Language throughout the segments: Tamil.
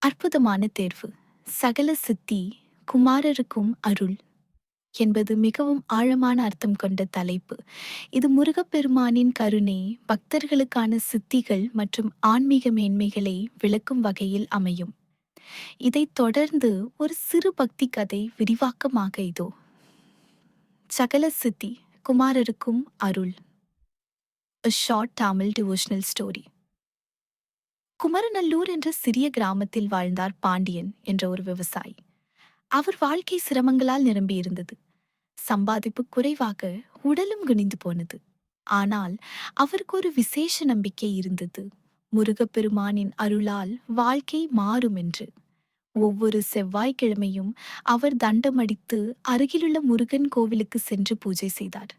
அற்புதமான தேர்வு. சகல சித்தி குமாரருக்கும் அருள் என்பது மிகவும் ஆழமான அர்த்தம் கொண்ட தலைப்பு. இது முருகப்பெருமானின் கருணை, பக்தர்களுக்கான சித்திகள் மற்றும் ஆன்மீக மேன்மைகளை விளக்கும் வகையில் அமையும். இதைத் தொடர்ந்து ஒரு சிறு பக்தி கதை விரிவாக்கமாக இதோ. சகல சித்தி குமாரருக்கும் அருள். A short Tamil devotional story. குமரநல்லூர் என்ற சிறிய கிராமத்தில் வாழ்ந்தார் பாண்டியன் என்ற ஒரு விவசாயி. அவர் வாழ்க்கை சிரமங்களால் நிரம்பியிருந்தது. சம்பாதிப்பு குறைவாக, உடலும் குனிந்து போனது. ஆனால் அவருக்கு ஒரு விசேஷ நம்பிக்கை இருந்தது. முருகப்பெருமானின் அருளால் வாழ்க்கை மாறும் என்று. ஒவ்வொரு செவ்வாய்க்கிழமையும் அவர் தண்டமடித்து அருகிலுள்ள முருகன் கோவிலுக்கு சென்று பூஜை செய்தார்.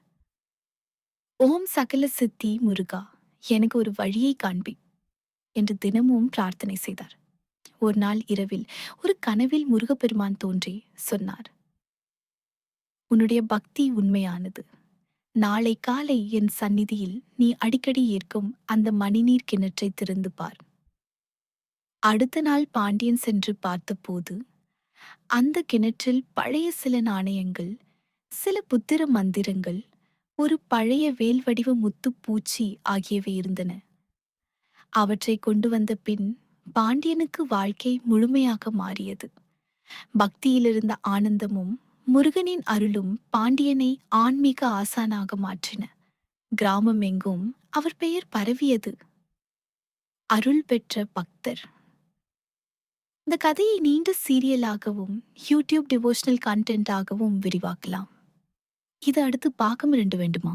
ஓம் சகல சித்தி முருகா, எனக்கு ஒரு வழியை காண்பி என்று தினமும் பிரார்த்தனை செய்தார். ஒரு நாள் இரவில் ஒரு கனவில் முருகப்பெருமான் தோன்றி சொன்னார், உன்னுடைய பக்தி உண்மையானது. நாளை காலை என் சந்நிதியில் நீ அடிக்கடி ஏற்கும் அந்த மணிநீர் கிணற்றை திறந்து பார். அடுத்த நாள் பாண்டியன் சென்று பார்த்தபோது அந்த கிணற்றில் பழைய சில நாணயங்கள், சில புத்திர மந்திரங்கள், ஒரு பழைய வேல் வடிவ முத்து பூச்சி ஆகியவை இருந்தன. அவற்றை கொண்டு வந்த பின் பாண்டியனுக்கு வாழ்க்கை முழுமையாக மாறியது. பக்தியிலிருந்த ஆனந்தமும் முருகனின் அருளும் பாண்டியனை ஆன்மீக ஆசானாக மாற்றின. கிராமம் எங்கும் அவர் பெயர் பரவியது. அருள் பெற்ற பக்தர். இந்த கதையை நீண்ட சீரியலாகவும் யூடியூப் டிவோஷனல் கண்டென்ட்டாகவும் விரிவாக்கலாம். இது அடுத்து பாகம் 2 வேண்டுமா?